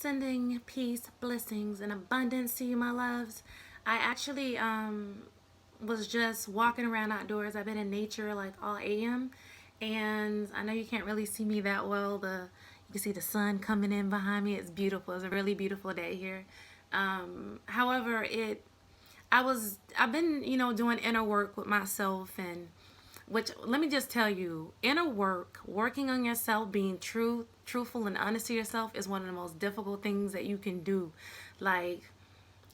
Sending peace, blessings, and abundance to you, my loves. I actually was just walking around outdoors. I've been in nature like all AM, and I know you can't really see me that well. You can see the sun coming in behind me. It's beautiful. It's a really beautiful day here. However, I've been doing inner work with myself, and which, let me just tell you, inner work, working on yourself, being truthful and honest to yourself is one of the most difficult things that you can do. Like,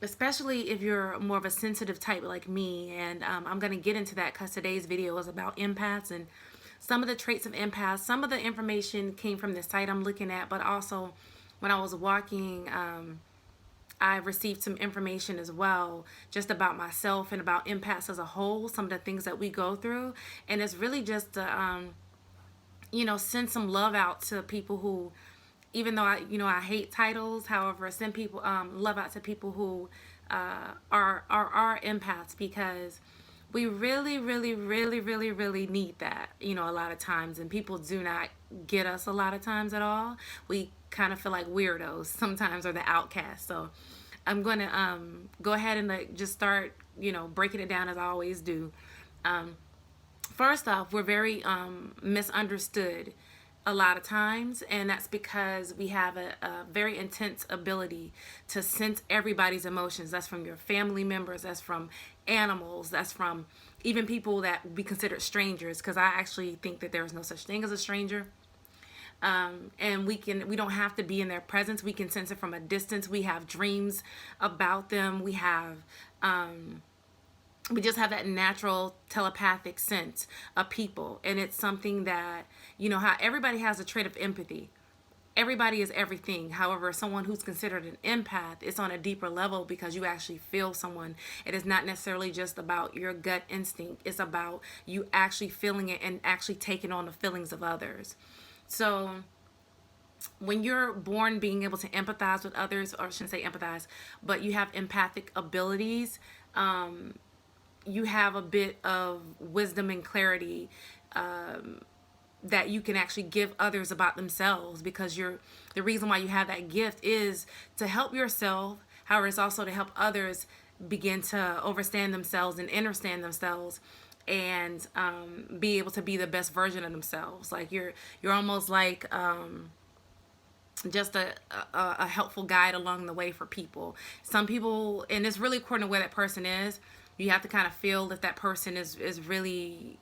especially if you're more of a sensitive type like me. And I'm going to get into that because today's video is about empaths and some of the traits of empaths. Some of the information came from the site I'm looking at, but also when I was walking, I received some information as well just about myself and about empaths as a whole, some of the things that we go through. And it's really just to, send some love out to people who, even though I hate titles, however, send people love out to people who are empaths, because we really, really, really, really, really need that, a lot of times. And people do not get us a lot of times at all. We kind of feel like weirdos sometimes, or the outcast. So I'm going to go ahead and just start, breaking it down as I always do. First off, we're very misunderstood a lot of times, and that's because we have a very intense ability to sense everybody's emotions. That's from your family members, that's from animals, that's from even people that would be considered strangers, because I actually think that there is no such thing as a stranger. And we don't have to be in their presence. We can sense it from a distance. We have dreams about them. We just have that natural telepathic sense of people. And it's something that, how everybody has a trait of empathy. Everybody is everything. However, someone who's considered an empath, it's on a deeper level because you actually feel someone. It is not necessarily just about your gut instinct. It's about you actually feeling it and actually taking on the feelings of others. So when you're born being able to empathize with others, or I shouldn't say empathize, but you have empathic abilities, you have a bit of wisdom and clarity that you can actually give others about themselves, because the reason why you have that gift is to help yourself. However, it's also to help others begin to understand themselves and understand themselves, and be able to be the best version of themselves. Like you're almost like just a helpful guide along the way for people. Some people, and it's really according to where that person is, you have to kind of feel if that person is really,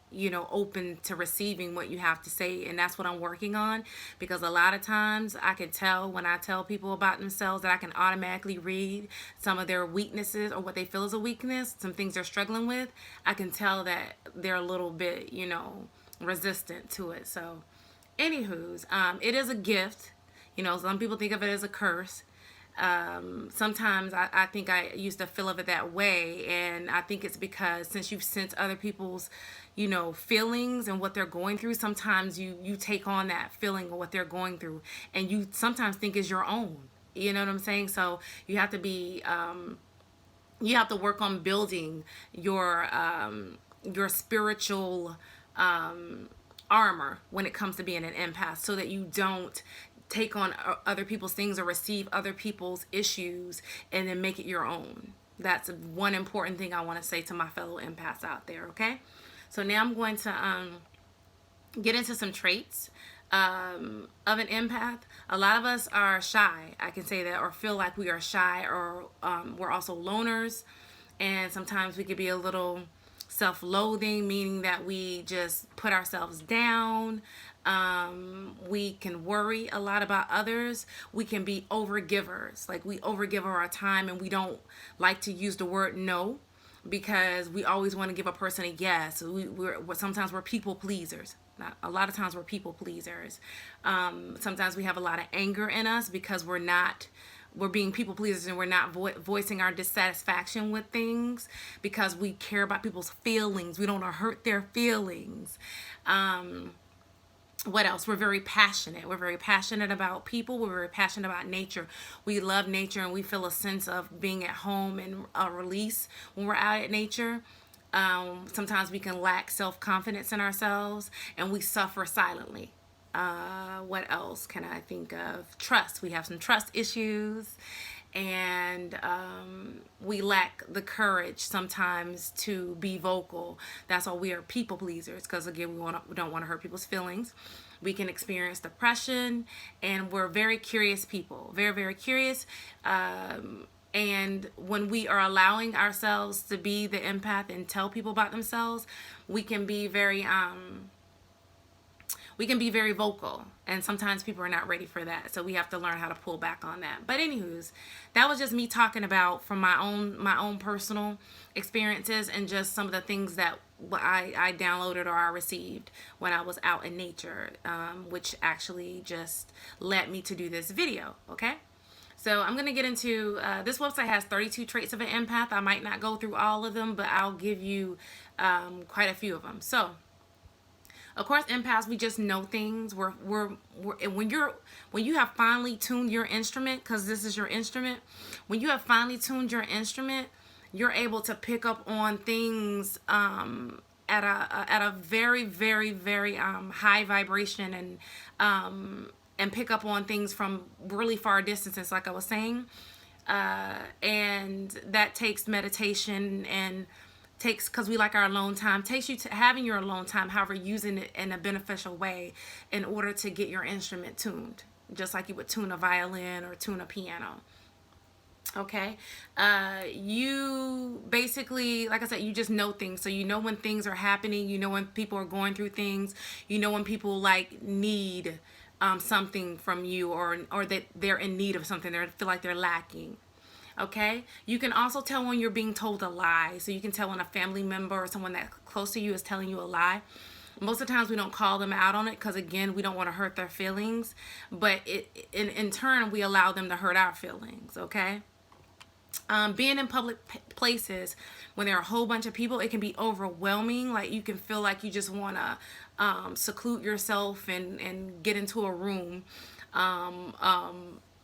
open to receiving what you have to say. And that's what I'm working on, because a lot of times I can tell when I tell people about themselves that I can automatically read some of their weaknesses, or what they feel is a weakness, some things they're struggling with. I can tell that they're a little bit, resistant to it. So anywho's, it is a gift. Some people think of it as a curse. Sometimes I think I used to feel of it that way, and I think it's because since you've sensed other people's feelings and what they're going through, sometimes you take on that feeling of what they're going through, and you sometimes think is your own. You know what I'm saying? So you have to be you have to work on building your spiritual armor when it comes to being an empath, so that you don't take on other people's things or receive other people's issues and then make it your own. That's one important thing I want to say to my fellow empaths out there, okay? So now I'm going to get into some traits of an empath. A lot of us are shy, I can say that, or feel like we are shy, or we're also loners, and sometimes we could be a little self-loathing, meaning that we just put ourselves down. We can worry a lot about others. We can be overgivers, like we overgive our time, and we don't like to use the word no, because we always want to give a person a yes. Sometimes we're people pleasers. Not a lot of times we're people pleasers. Sometimes we have a lot of anger in us because we're being people pleasers, and we're not voicing our dissatisfaction with things because we care about people's feelings. We don't want to hurt their feelings. What else? We're very passionate. We're very passionate about people. We're very passionate about nature. We love nature, and we feel a sense of being at home and a release when we're out at nature. Sometimes we can lack self-confidence in ourselves, and we suffer silently. What else can I think of? Trust. We have some trust issues, and we lack the courage sometimes to be vocal. That's why we are people pleasers, because again, we don't want to hurt people's feelings. We can experience depression, and we're very curious people, very, very curious. And when we are allowing ourselves to be the empath and tell people about themselves, we can be very vocal, and sometimes people are not ready for that, so we have to learn how to pull back on that. But anywho's, that was just me talking about from my own personal experiences, and just some of the things that I downloaded or I received when I was out in nature, which actually just led me to do this video. Okay, so I'm going to get into, this website has 32 traits of an empath. I might not go through all of them, but I'll give you quite a few of them. So of course, empaths, we just know things. When you have finely tuned your instrument, because this is your instrument, when you have finely tuned your instrument, you're able to pick up on things at a very, very, very high vibration, and pick up on things from really far distances, like I was saying. And that takes meditation, and because we like our alone time, takes you to having your alone time, however, using it in a beneficial way in order to get your instrument tuned, just like you would tune a violin or tune a piano. Okay, you basically, like I said, you just know things. So you know when things are happening, you know when people are going through things, you know when people like need something from you, or that they're in need of something, they feel like they're lacking. Okay, you can also tell when you're being told a lie. So you can tell when a family member or someone that close to you is telling you a lie. Most of the times we don't call them out on it, because again, we don't want to hurt their feelings, but in turn we allow them to hurt our feelings. Okay, being in public places when there are a whole bunch of people, it can be overwhelming. Like you can feel like you just want to seclude yourself and get into a room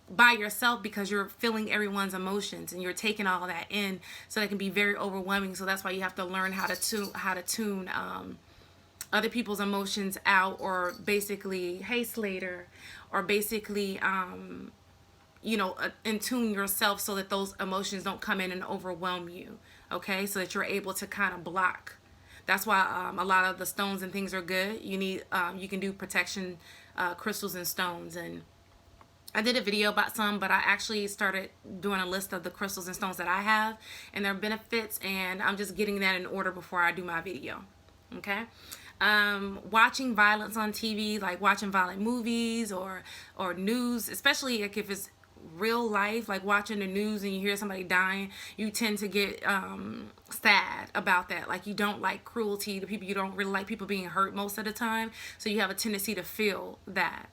by yourself, because you're feeling everyone's emotions and you're taking all that in, so that can be very overwhelming. So that's why you have to learn how to tune other people's emotions out, or basically, hey Slater, or basically and tune yourself so that those emotions don't come in and overwhelm you. Okay, so that you're able to kind of block. That's why a lot of the stones and things are good. You can do protection crystals and stones, and I did a video about some, but I actually started doing a list of the crystals and stones that I have and their benefits, and I'm just getting that in order before I do my video. Okay, watching violence on TV, like watching violent movies or news, especially like if it's real life, like watching the news and you hear somebody dying, you tend to get sad about that. Like you don't like cruelty to people, you don't really like people being hurt most of the time, so you have a tendency to feel that,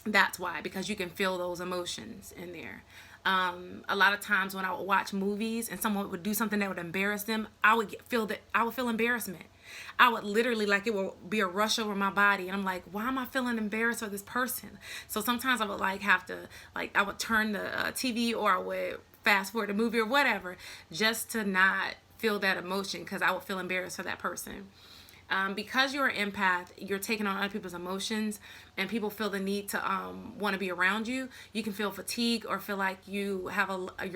that's why, because you can feel those emotions in there. A lot of times when I would watch movies and someone would do something that would embarrass them, I would feel embarrassment. I would literally, like, it would be a rush over my body, and I'm like, why am I feeling embarrassed for this person? So sometimes I would I would turn the TV, or I would fast forward the movie or whatever, just to not feel that emotion, because I would feel embarrassed for that person. Because you're an empath, you're taking on other people's emotions, and people feel the need to want to be around you. You can feel fatigue, or feel like you're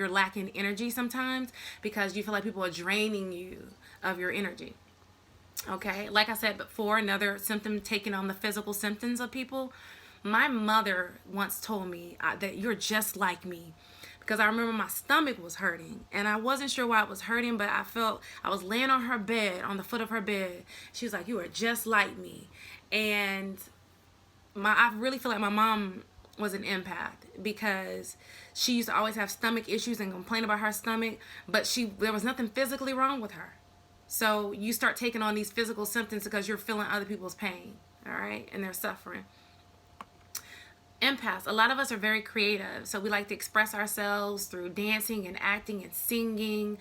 lacking energy sometimes, because you feel like people are draining you of your energy. Okay, like I said before, another symptom, taking on the physical symptoms of people. My mother once told me that you're just like me, because I remember my stomach was hurting, and I wasn't sure why it was hurting, but I was laying on her bed, on the foot of her bed. She was like, you are just like me. And I really feel like my mom was an empath, because she used to always have stomach issues and complain about her stomach, but there was nothing physically wrong with her. So you start taking on these physical symptoms because you're feeling other people's pain, all right, and their suffering. Empaths, a lot of us are very creative, so we like to express ourselves through dancing and acting and singing,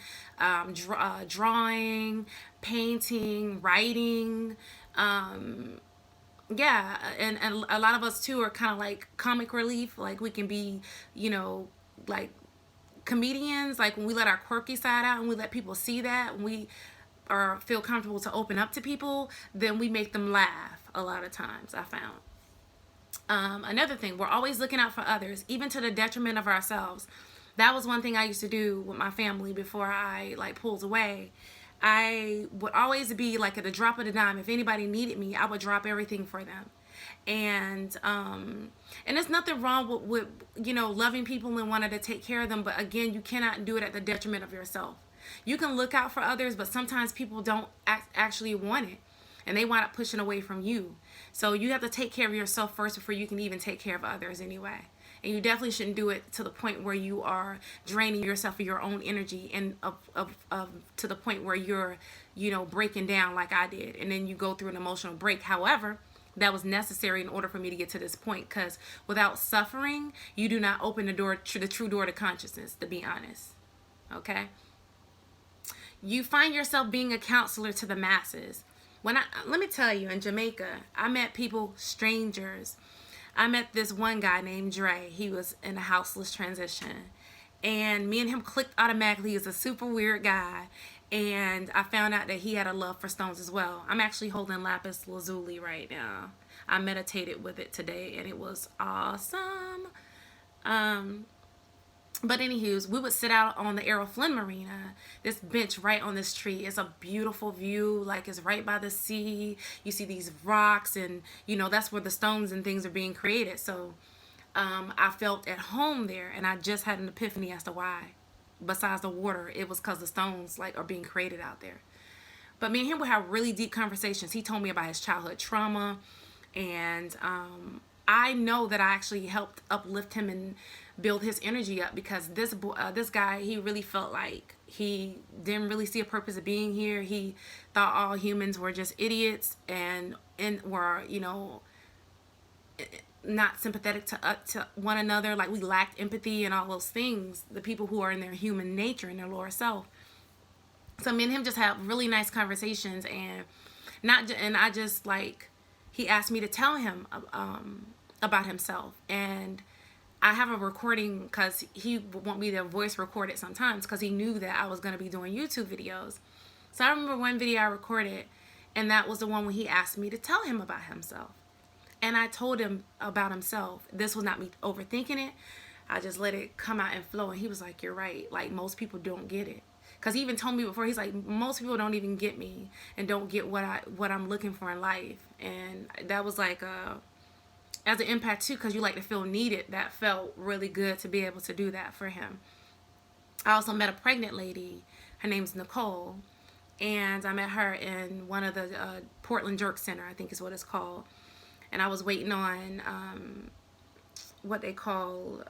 drawing, painting, writing. Yeah, and a lot of us too are kind of like comic relief. Like we can be, like comedians, like when we let our quirky side out and we let people see that, and or feel comfortable to open up to people, then we make them laugh a lot of times, I found. Another thing, we're always looking out for others, even to the detriment of ourselves. That was one thing I used to do with my family before I like pulled away. I would always be like at the drop of the dime. If anybody needed me, I would drop everything for them. And there's nothing wrong with loving people and wanting to take care of them, but again, you cannot do it at the detriment of yourself. You can look out for others, but sometimes people don't actually want it, and they wind up pushing away from you. So you have to take care of yourself first before you can even take care of others anyway. And you definitely shouldn't do it to the point where you are draining yourself of your own energy, and to the point where you're breaking down like I did, and then you go through an emotional break. However, that was necessary in order for me to get to this point, because without suffering, you do not open the door to the true door to consciousness, to be honest. Okay? You find yourself being a counselor to the masses. Let me tell you, in Jamaica, I met people, strangers. I met this one guy named Dre. He was in a houseless transition, and me and him clicked automatically. He was a super weird guy, and I found out that he had a love for stones as well. I'm actually holding lapis lazuli right now. I meditated with it today, and it was awesome. But anywho, we would sit out on the Errol Flynn Marina, this bench right on this tree. It's a beautiful view, like it's right by the sea. You see these rocks, and that's where the stones and things are being created. So I felt at home there, and I just had an epiphany as to why. Besides the water, it was because the stones like are being created out there. But me and him would have really deep conversations. He told me about his childhood trauma, and I know that I actually helped uplift him and build his energy up, because this guy, he really felt like he didn't really see a purpose of being here. He thought all humans were just idiots and were not sympathetic to one another. Like we lacked empathy and all those things. The people who are in their human nature, in their lower self. So me and him just have really nice conversations, and I just like, he asked me to tell him about himself, and I have a recording because he would want me to voice record it sometimes, because he knew that I was going to be doing YouTube videos. So I remember one video I recorded, and that was the one when he asked me to tell him about himself. And I told him about himself. This was not me overthinking it. I just let it come out and flow. And he was like, you're right. Like, most people don't get it. Because he even told me before, he's like, most people don't even get me and don't get what I'm looking for in life. And that was like, as an empath too, because you like to feel needed, that felt really good to be able to do that for him. I also met a pregnant lady. Her name's Nicole. And I met her in one of the Portland Jerk Center, I think is what it's called. And I was waiting on what are they called?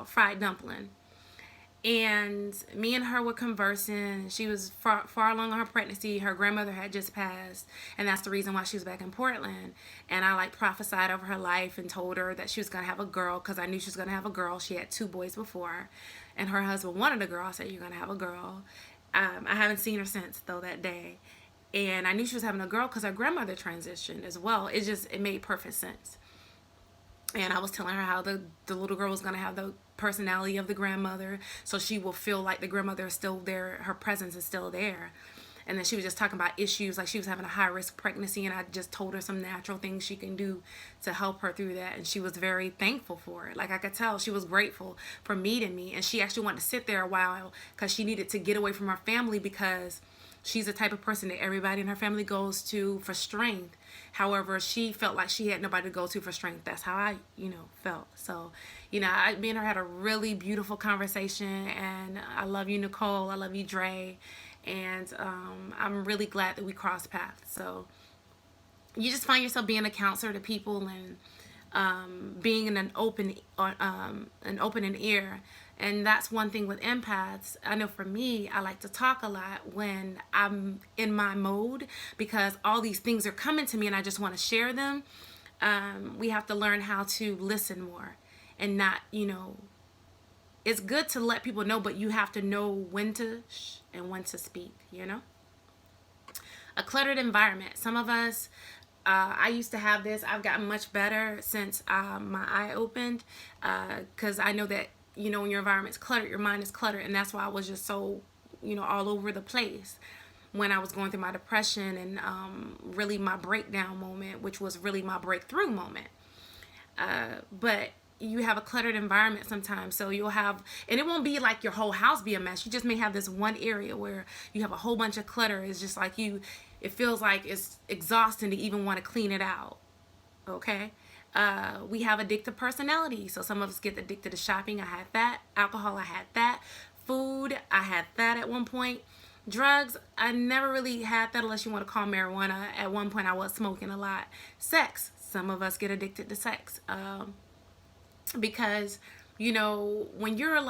Fried dumpling. And me and her were conversing. She was far along in her pregnancy. Her grandmother had just passed, and that's the reason why she was back in Portland. And I like prophesied over her life and told her that she was going to have a girl, because I knew she was going to have a girl. She had 2 boys before, and her husband wanted a girl. I said, you're going to have a girl. I haven't seen her since, though, that day. And I knew she was having a girl because her grandmother transitioned as well. It made perfect sense. And I was telling her how the little girl was going to have the personality of the grandmother, so she will feel like the grandmother is still there, her presence is still there. And then she was just talking about issues, like she was having a high-risk pregnancy, and I just told her some natural things she can do to help her through that. And she was very thankful for it. Like, I could tell she was grateful for meeting me, and she actually wanted to sit there a while because she needed to get away from her family, because she's the type of person that everybody in her family goes to for strength. However, she felt like she had nobody to go to for strength. That's how I, felt. So, me and her had a really beautiful conversation, and I love you, Nicole. I love you, Dre. And I'm really glad that we crossed paths. So you just find yourself being a counselor to people, and being in an open ear. And that's one thing with empaths. I know for me, I like to talk a lot when I'm in my mode, because all these things are coming to me and I just want to share them. We have to learn how to listen more, and not, it's good to let people know, but you have to know when to shh and when to speak, A cluttered environment. Some of us, I used to have this. I've gotten much better since my eye opened, because I know that, when your environment's cluttered, your mind is cluttered. And that's why I was just so all over the place when I was going through my depression and really my breakdown moment, which was really my breakthrough moment. But you have a cluttered environment sometimes, so you'll have, and it won't be like your whole house be a mess. You just may have this one area where you have a whole bunch of clutter. It's just like it feels like it's exhausting to even want to clean it out. Okay. We have addictive personality, so some of us get addicted to shopping. I had that. Alcohol, I had that. Food, I had that at one point. Drugs, I never really had that unless you want to call marijuana. At one point I was smoking a lot. Sex, some of us get addicted to sex, because when you're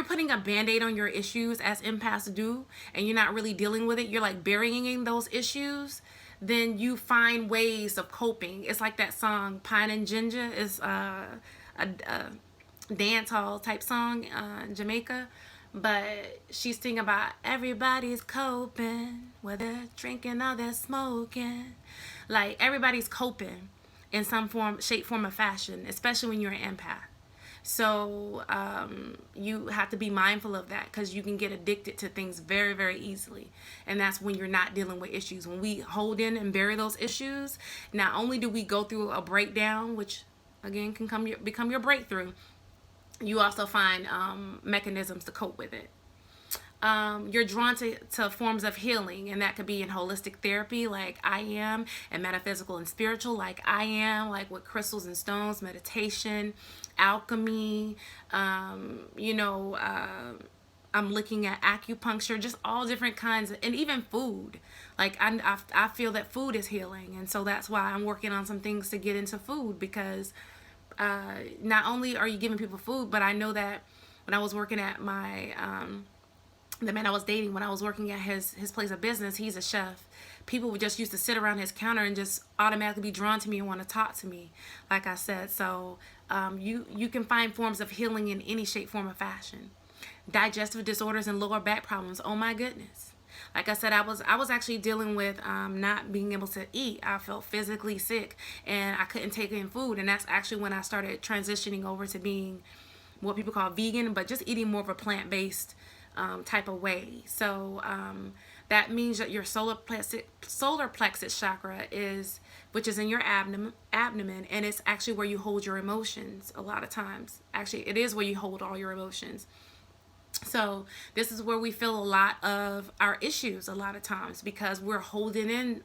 putting a band-aid on your issues, as empaths do, and you're not really dealing with it, you're like burying those issues, then you find ways of coping. It's like that song Pine and Ginger is a dance hall type song in Jamaica, but she's singing about everybody's coping, whether drinking or they're smoking. Like, everybody's coping in some form, shape, form, or fashion, especially when you're an empath. So you have to be mindful of that, because you can get addicted to things very, very easily. And that's when you're not dealing with issues. When we hold in and bury those issues, not only do we go through a breakdown, which again can become your breakthrough, you also find mechanisms to cope with it. You're drawn to forms of healing, and that could be in holistic therapy like I am, and metaphysical and spiritual like I am, like with crystals and stones, meditation, alchemy, I'm looking at acupuncture, just all different kinds and even food. Like I feel that food is healing, and so that's why I'm working on some things to get into food, because not only are you giving people food, but I know that when I was working at my the man I was dating, when I was working at his place of business, he's a chef. People would just used to sit around his counter and just automatically be drawn to me and want to talk to me, like I said. So you can find forms of healing in any shape, form, or fashion. Digestive disorders and lower back problems. Oh my goodness. Like I said, I was actually dealing with not being able to eat. I felt physically sick and I couldn't take in food. And that's actually when I started transitioning over to being what people call vegan, but just eating more of a plant-based type of way. So that means that your solar plexus chakra which is in your abdomen, and it's actually where you hold your emotions a lot of times. Actually, it is where you hold all your emotions. So this is where we feel a lot of our issues a lot of times, because we're holding in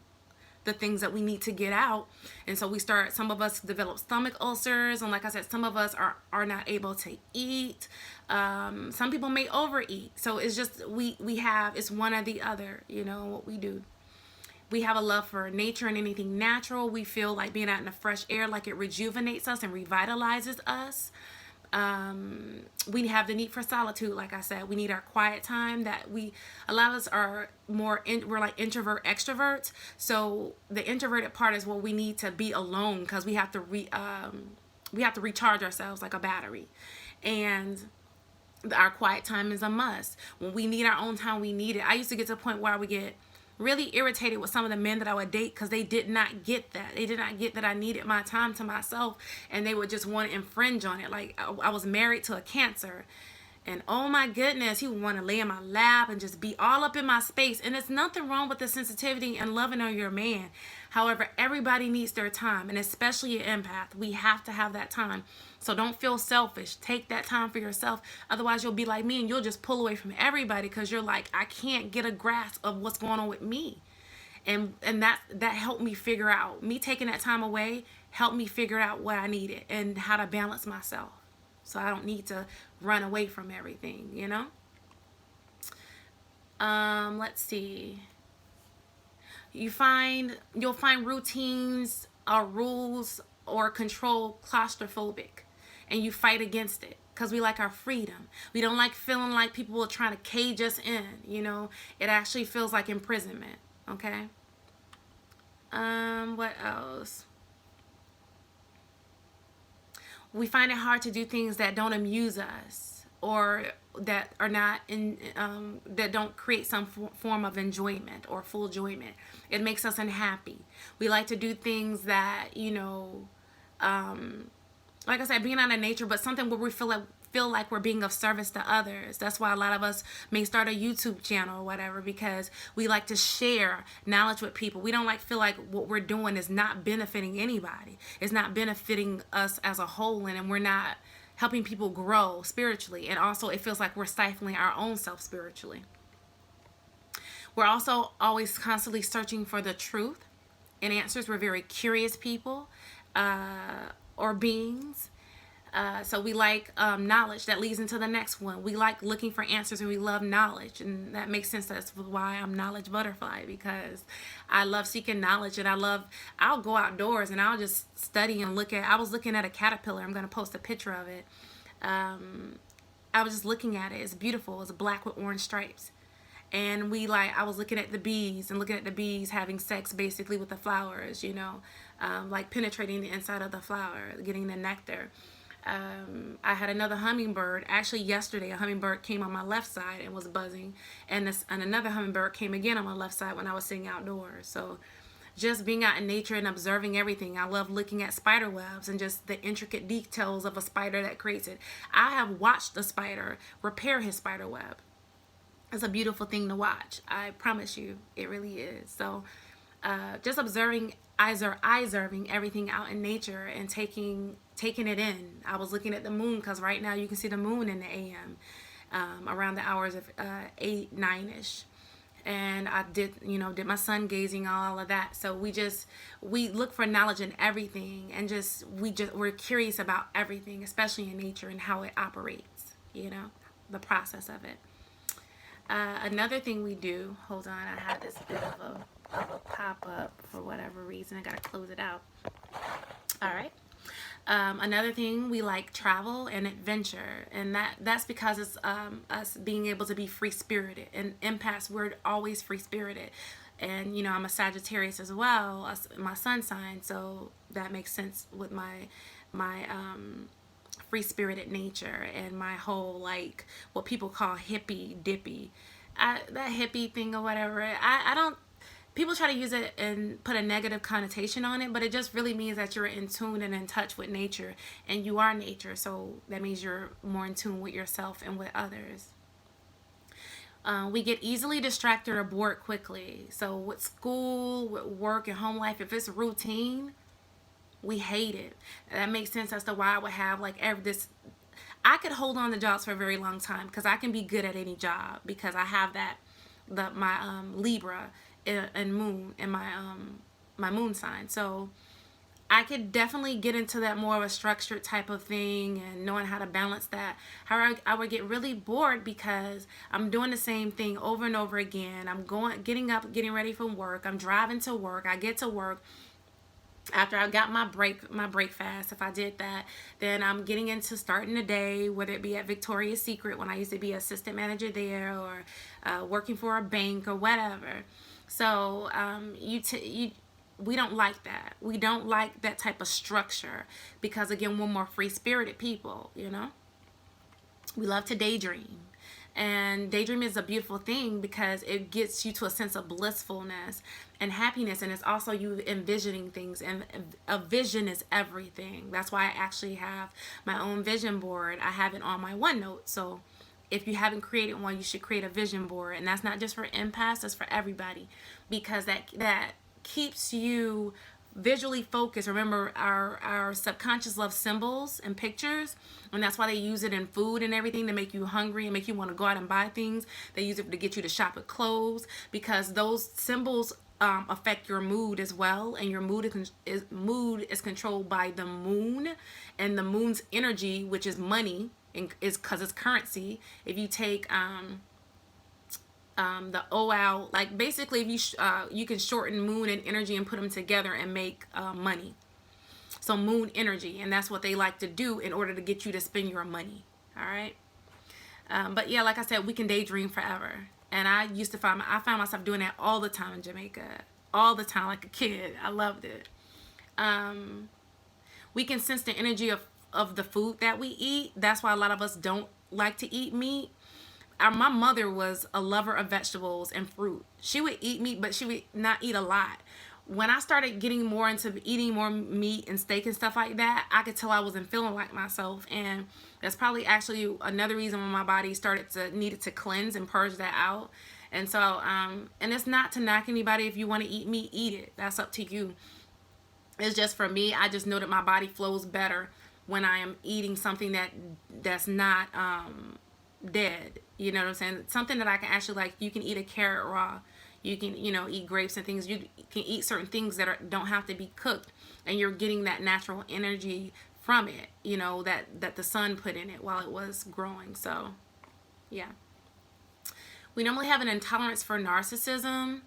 the things that we need to get out. And so some of us develop stomach ulcers, and like I said, some of us are not able to eat. Some people may overeat. So it's just it's one or the other, what we do. We have a love for nature and anything natural. We feel like being out in the fresh air, like it rejuvenates us and revitalizes us. We have the need for solitude. Like I said, we need our quiet time. A lot of us are we're like introvert extroverts. So the introverted part is where we need to be alone, because we have to recharge ourselves like a battery. And our quiet time is a must. When we need our own time, we need it. I used to get to a point where I would get really irritated with some of the men that I would date, because they did not get that. They did not get that I needed my time to myself, and they would just want to infringe on it. Like I was married to a Cancer, and oh my goodness, he would want to lay in my lap and just be all up in my space. And there's nothing wrong with the sensitivity and loving on your man. However, everybody needs their time, and especially an empath, we have to have that time. So don't feel selfish. Take that time for yourself. Otherwise, you'll be like me and you'll just pull away from everybody, because you're like, I can't get a grasp of what's going on with me. And that helped me figure out. Me taking that time away helped me figure out what I needed and how to balance myself, so I don't need to run away from everything, Let's see. You'll find routines or rules or control claustrophobic, and you fight against it, because we like our freedom. We don't like feeling like people are trying to cage us in, It actually feels like imprisonment, okay? What else? We find it hard to do things that don't amuse us, or that are not that don't create some form of enjoyment or full enjoyment. It makes us unhappy. We like to do things that, like I said, being out in nature, but something where we feel feel like we're being of service to others. That's why a lot of us may start a YouTube channel or whatever, because we like to share knowledge with people. We don't feel like what we're doing is not benefiting anybody. It's not benefiting us as a whole, and we're not helping people grow spiritually. And also it feels like we're stifling our own self spiritually. We're also always constantly searching for the truth and answers. We're very curious people or beings. So we like knowledge. That leads into the next one. We like looking for answers, and we love knowledge. And that makes sense. That's why I'm Knowledge Butterfly, because I love seeking knowledge, and I'll go outdoors and I'll just study and look at. I was looking at a caterpillar. I'm going to post a picture of it. I was just looking at it. It's beautiful. It's black with orange stripes. And I was looking at the bees having sex basically with the flowers, like penetrating the inside of the flower, getting the nectar. I had another hummingbird. Actually, yesterday, a hummingbird came on my left side and was buzzing. And another hummingbird came again on my left side when I was sitting outdoors. So just being out in nature and observing everything. I love looking at spider webs and just the intricate details of a spider that creates it. I have watched a spider repair his spider web. It's a beautiful thing to watch. I promise you, it really is. So just observing everything out in nature and taking it in. I was looking at the moon, because right now you can see the moon in the AM around the hours of 8, 9ish. And I did my sun gazing, all of that. So we look for knowledge in everything, and we're curious about everything, especially in nature and how it operates, the process of it. Another thing we do, hold on, I had this bit of a pop-up for whatever reason. I gotta close it out. All right. Another thing, we like travel and adventure, and that's because it's us being able to be free-spirited. And empaths, we're always free-spirited. And I'm a Sagittarius as well, my sun sign, so that makes sense with my free-spirited nature and my whole, what people call hippie dippy, that hippie thing or whatever. I don't, people try to use it and put a negative connotation on it, but it just really means that you're in tune and in touch with nature, and you are nature, so that means you're more in tune with yourself and with others. We get easily distracted or bored quickly. So with school, with work, and home life, if it's routine, we hate it. That makes sense as to why I would have I could hold on to jobs for a very long time, because I can be good at any job, because I have my Libra and moon in my moon sign. So I could definitely get into that more of a structured type of thing and knowing how to balance that. However, I would get really bored because I'm doing the same thing over and over again. I'm getting up, getting ready for work. I'm driving to work. I get to work. After I got my break fast, if I did that, then I'm getting into starting the day, whether it be at Victoria's Secret when I used to be assistant manager there, or working for a bank or whatever. So we don't like that. We don't like that type of structure, because again, we're more free-spirited people, We love to daydream. And daydream is a beautiful thing because it gets you to a sense of blissfulness and happiness, and it's also you envisioning things, and a vision is everything. That's why I actually have my own vision board. I have it on my OneNote, so if you haven't created one, you should create a vision board. And that's not just for empaths, that's for everybody, because that keeps you visually focused. Remember, our subconscious loves symbols and pictures, and that's why they use it in food and everything, to make you hungry and make you want to go out and buy things. They use it to get you to shop at clothes, because those symbols affect your mood as well, and your mood is controlled by the moon, and the moon's energy, which is money, is because it's currency. If you take the O out, basically, if you can shorten moon and energy and put them together and make money. So moon energy, and that's what they like to do in order to get you to spend your money. All right. But yeah, like I said, we can daydream forever. And I found myself doing that all the time in Jamaica, all the time, like a kid. I loved it. We can sense the energy of the food that we eat. That's why a lot of us don't like to eat meat. My mother was a lover of vegetables and fruit. She would eat meat, but she would not eat a lot. when I started getting more into eating more meat and steak and stuff like that, I could tell I wasn't feeling like myself. And that's probably actually another reason why my body needed to cleanse and purge that out. And so, and it's not to knock anybody. If you want to eat meat, eat it. That's up to you. It's just for me, I just know that my body flows better when I am eating something that's not dead. You know what I'm saying? Something that I can actually, like, you can eat a carrot raw. You can, eat grapes and things. You can eat certain things that don't have to be cooked, and you're getting that natural energy from it, that the sun put in it while it was growing. So, yeah. We normally have an intolerance for narcissism.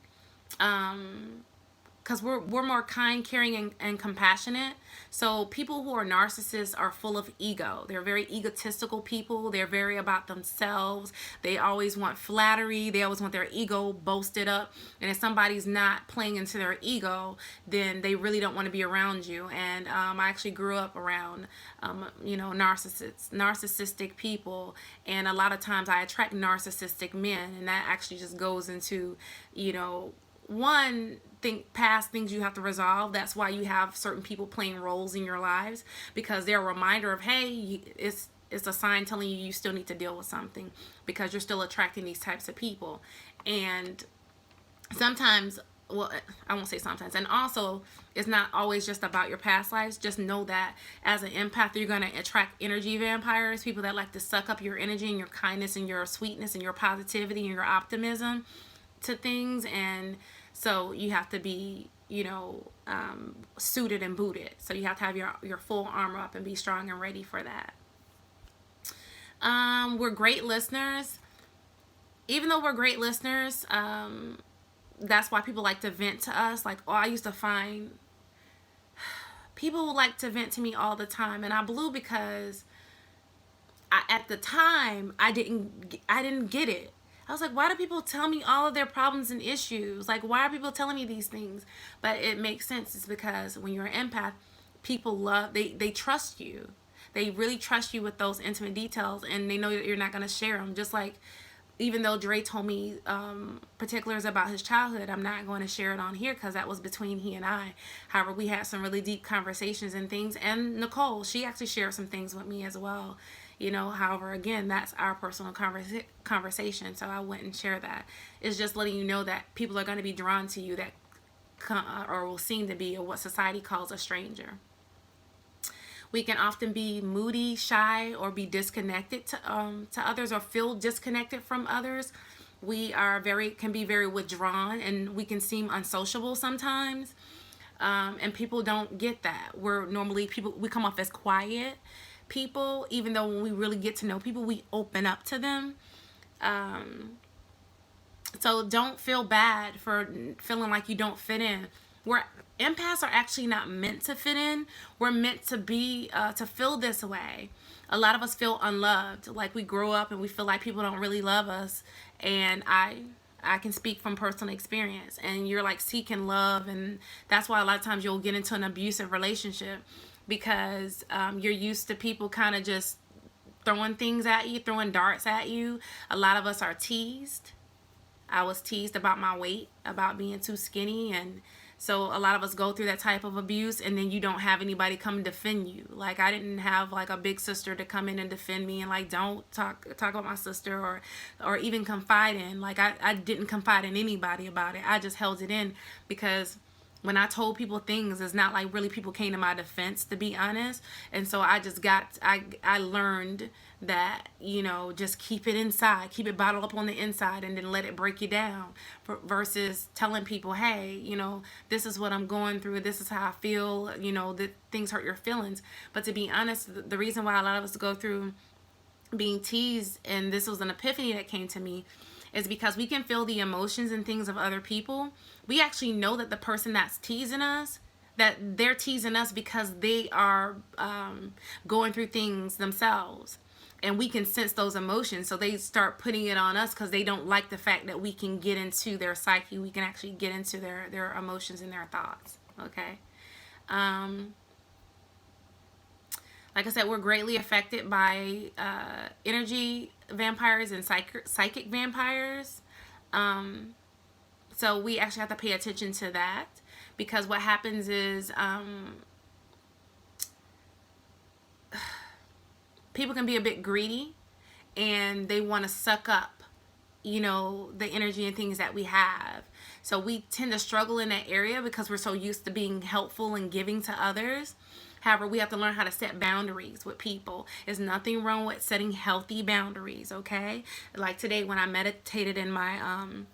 Because we're more kind, caring, and compassionate. So people who are narcissists are full of ego. They're very egotistical people. They're very about themselves. They always want flattery. They always want their ego boasted up. And if somebody's not playing into their ego, then they really don't want to be around you. And I actually grew up around, narcissistic people. And a lot of times I attract narcissistic men. And that actually just goes into, past things you have to resolve. That's why you have certain people playing roles in your lives, because they're a reminder of, hey, it's a sign telling you still need to deal with something, because you're still attracting these types of people. And sometimes, well, I won't say sometimes, and also it's not always just about your past lives. Just know that as an empath, you're going to attract energy vampires, people that like to suck up your energy and your kindness and your sweetness and your positivity and your optimism to things. And so you have to be, suited and booted. So you have to have your full armor up and be strong and ready for that. We're great listeners. Even though we're great listeners, that's why people like to vent to us. Like, I used to find people would like to vent to me all the time, and I blew because at the time I didn't get it. I was like, why do people tell me all of their problems and issues? Like, why are people telling me these things? But it makes sense. It's because when you're an empath, people they trust you. They really trust you with those intimate details, and they know that you're not going to share them. Just like, even though Dre told me particulars about his childhood, I'm not going to share it on here because that was between he and I. However, we had some really deep conversations and things. And Nicole, she actually shared some things with me as well. However, again, that's our personal conversation, so I wouldn't share that. It's just letting you know that people are going to be drawn to you that or will seem to be what society calls a stranger. We can often be moody, shy, or be disconnected to others, or feel disconnected from others. We can be very withdrawn, and we can seem unsociable sometimes. And people don't get that. We come off as quiet people, even though when we really get to know people, we open up to them. So don't feel bad for feeling like you don't fit in. Empaths are actually not meant to fit in. We're meant to be to feel this way. A lot of us feel unloved, like we grow up and we feel like people don't really love us. And I can speak from personal experience. And you're like seeking love, and that's why a lot of times you'll get into an abusive relationship, because you're used to people kind of just throwing things at you, throwing darts at you. A lot of us are teased. I was teased about my weight, about being too skinny, and so a lot of us go through that type of abuse, and then you don't have anybody come and defend you. Like, I didn't have like a big sister to come in and defend me and like, don't talk about my sister, or even confide in. Like, I didn't confide in anybody about it. I just held it in, because when I told people things, it's not like really people came to my defense, to be honest. And so I learned that, just keep it inside, keep it bottled up on the inside, and then let it break you down, versus telling people, hey, this is what I'm going through, this is how I feel, that things hurt your feelings. But to be honest, the reason why a lot of us go through being teased, and this was an epiphany that came to me, is because we can feel the emotions and things of other people. We actually know that the person that's teasing us, that they're teasing us because they are going through things themselves. And we can sense those emotions. So they start putting it on us because they don't like the fact that we can get into their psyche. We can actually get into their emotions and their thoughts. Okay. Like I said, we're greatly affected by energy vampires and psychic vampires. So we actually have to pay attention to that, because what happens is people can be a bit greedy, and they want to suck up, you know, the energy and things that we have. So we tend to struggle in that area because we're so used to being helpful and giving to others. However, we have to learn how to set boundaries with people. There's nothing wrong with setting healthy boundaries, okay? Like today when I meditated in my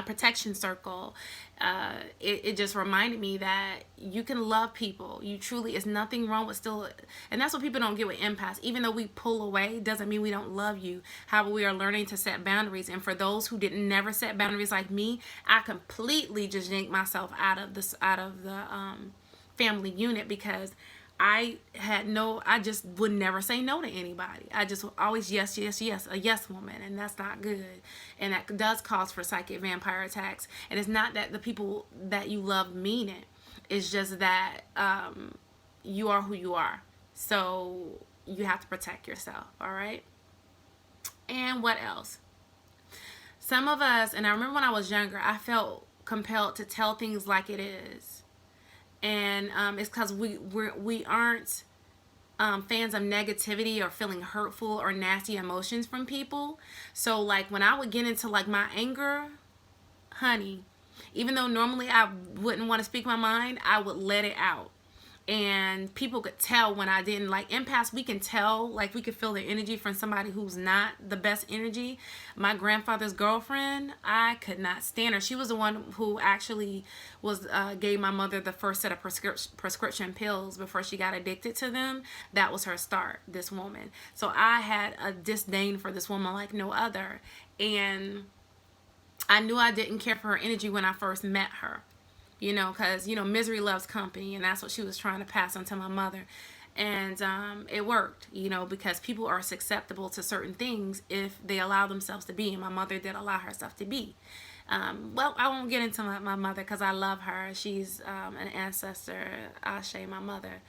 protection circle, it just reminded me that you can love people. You truly, it's nothing wrong with still, and that's what people don't get with empaths. Even though we pull away, doesn't mean we don't love you. However, we are learning to set boundaries. And for those who didn't never set boundaries like me, I completely just yanked myself out of the family unit, because I just would never say no to anybody. I just always yes, yes, yes, a yes woman, and that's not good. And that does cause for psychic vampire attacks. And it's not that the people that you love mean it. It's just that you are who you are. So you have to protect yourself, all right? And what else? Some of us, and I remember when I was younger, I felt compelled to tell things like it is. And it's because we aren't fans of negativity or feeling hurtful or nasty emotions from people. So like when I would get into like my anger, honey, even though normally I wouldn't want to speak my mind, I would let it out. And people could tell when I didn't. Like empaths, we can tell, like we could feel the energy from somebody who's not the best energy. My grandfather's girlfriend, I could not stand her. She was the one who actually gave my mother the first set of prescription pills before she got addicted to them. That was her start, this woman. So I had a disdain for this woman like no other. And I knew I didn't care for her energy when I first met her. You know, because, you know, misery loves company, and that's what she was trying to pass on to my mother. And it worked, you know, because people are susceptible to certain things if they allow themselves to be. And my mother did allow herself to be. Well, I won't get into my mother because I love her. She's an ancestor, Ashe, my mother.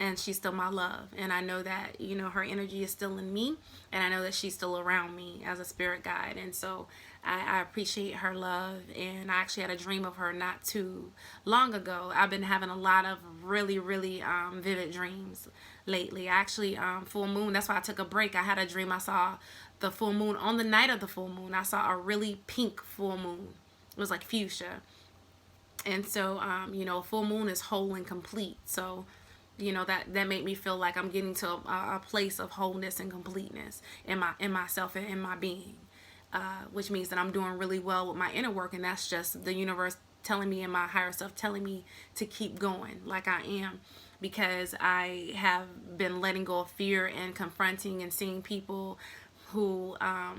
And she's still my love. And I know that, you know, her energy is still in me. And I know that she's still around me as a spirit guide. And so I appreciate her love. And I actually had a dream of her not too long ago. I've been having a lot of really, really vivid dreams lately. Actually, full moon, that's why I took a break. I had a dream I saw the full moon. On the night of the full moon, I saw a really pink full moon. It was like fuchsia. And so, you know, full moon is whole and complete. So, you know, that made me feel like I'm getting to a place of wholeness and completeness in myself and in my being, which means that I'm doing really well with my inner work, and that's just the universe telling me and my higher self telling me to keep going like I am, because I have been letting go of fear and confronting and seeing people who I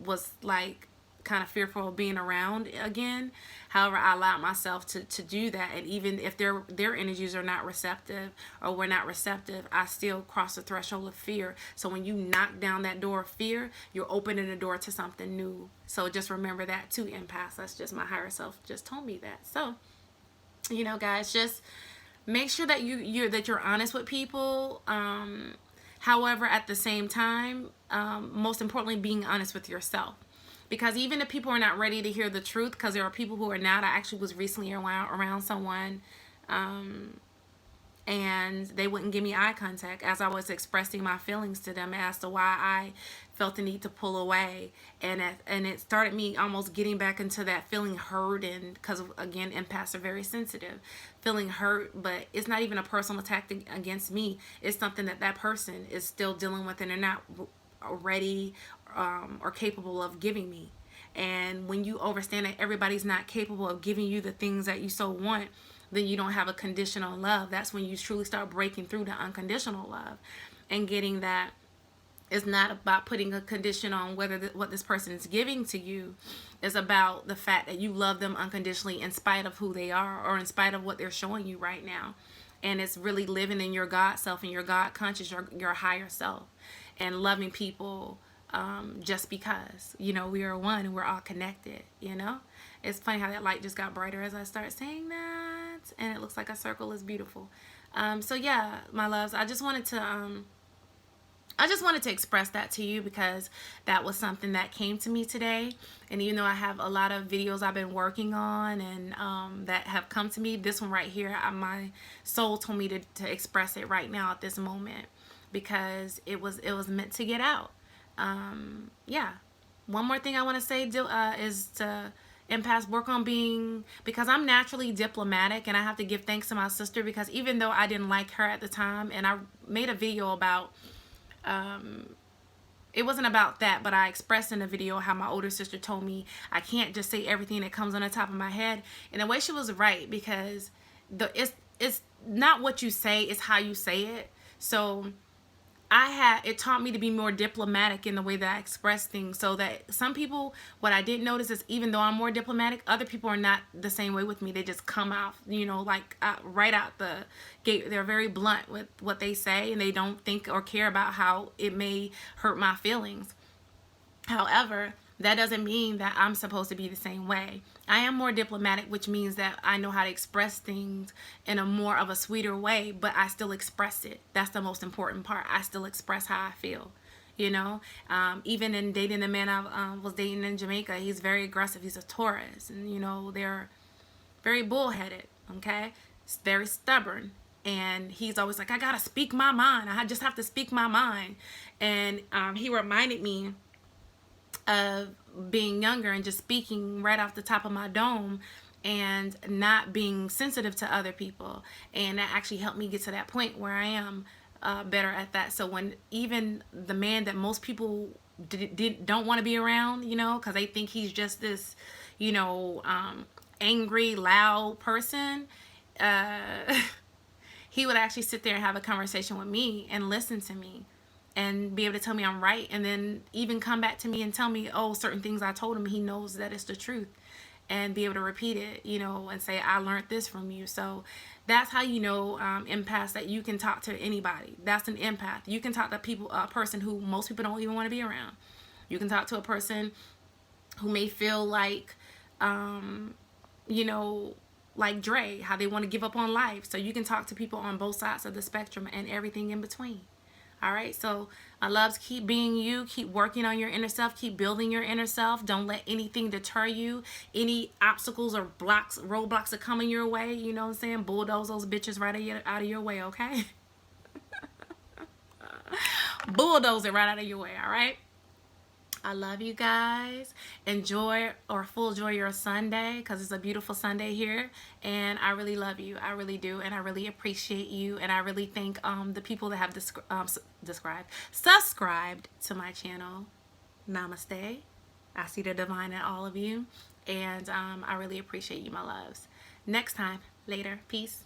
was like kind of fearful of being around again. However, I allowed myself to do that, and even if their energies are not receptive or we're not receptive, I still cross the threshold of fear. So when you knock down that door of fear, you're opening the door to something new. So just remember that too, empaths. That's just my higher self just told me that. So, you know, guys, just make sure that you're honest with people. However, at the same time, most importantly, being honest with yourself. Because even if people are not ready to hear the truth, because there are people who are not. I actually was recently around someone and they wouldn't give me eye contact as I was expressing my feelings to them as to why I felt the need to pull away. And it started me almost getting back into that feeling hurt, and because, again, empaths are very sensitive, feeling hurt, but it's not even a personal attack against me. It's something that person is still dealing with, and they're not ready or capable of giving me. And when you understand that everybody's not capable of giving you the things that you so want, then you don't have a conditional love. That's when you truly start breaking through to unconditional love and getting that it's not about putting a condition on what this person is giving to you. It's about the fact that you love them unconditionally in spite of who they are or in spite of what they're showing you right now. And it's really living in your God self and your God conscious, your higher self, and loving people just because, you know, we are one and we're all connected, you know. It's funny how that light just got brighter as I start saying that, and it looks like a circle is beautiful. So yeah, my loves, I just wanted to I just wanted to express that to you because that was something that came to me today. And even though I have a lot of videos I've been working on and that have come to me, this one right here, my soul told me to express it right now at this moment because it was meant to get out. Yeah. One more thing I want to say is to empaths, work on being, because I'm naturally diplomatic, and I have to give thanks to my sister because even though I didn't like her at the time, and I made a video about it wasn't about that, but I expressed in the video how my older sister told me I can't just say everything that comes on the top of my head. In a way, she was right because it's not what you say, it's how you say it. So it taught me to be more diplomatic in the way that I express things, so that some people, what I didn't notice is even though I'm more diplomatic, other people are not the same way with me. They just come out, like right out the gate. They're very blunt with what they say, and they don't think or care about how it may hurt my feelings. However, that doesn't mean that I'm supposed to be the same way. I am more diplomatic, which means that I know how to express things in a more of a sweeter way, but I still express it. That's the most important part. I still express how I feel. Even in dating the man I was dating in Jamaica, he's very aggressive. He's a Taurus, and they're very bullheaded. Okay, it's very stubborn. And he's always like, I gotta speak my mind. I just have to speak my mind. And he reminded me of being younger and just speaking right off the top of my dome and not being sensitive to other people. And that actually helped me get to that point where I am better at that. So when even the man that most people don't want to be around, because they think he's just this, angry, loud person, he would actually sit there and have a conversation with me and listen to me and be able to tell me I'm right, and then even come back to me and tell me, certain things I told him, he knows that it's the truth, and be able to repeat it, and say, I learned this from you. So that's how empaths, that you can talk to anybody. That's an empath. You can talk to a person who most people don't even want to be around. You can talk to a person who may feel like, like Dre, how they want to give up on life. So you can talk to people on both sides of the spectrum and everything in between. All right, so my loves, keep being you, keep working on your inner self, keep building your inner self. Don't let anything deter you. Any obstacles or roadblocks that come in your way, you know what I'm saying? Bulldoze those bitches right out of your way, okay? Bulldoze it right out of your way, all right? I love you guys. Enjoy or full enjoy your Sunday, because it's a beautiful Sunday here, and I really love you. I really do, and I really appreciate you, and I really thank the people that have subscribed to my channel. Namaste. I see the divine in all of you, and I really appreciate you, my loves. Next time, later. Peace.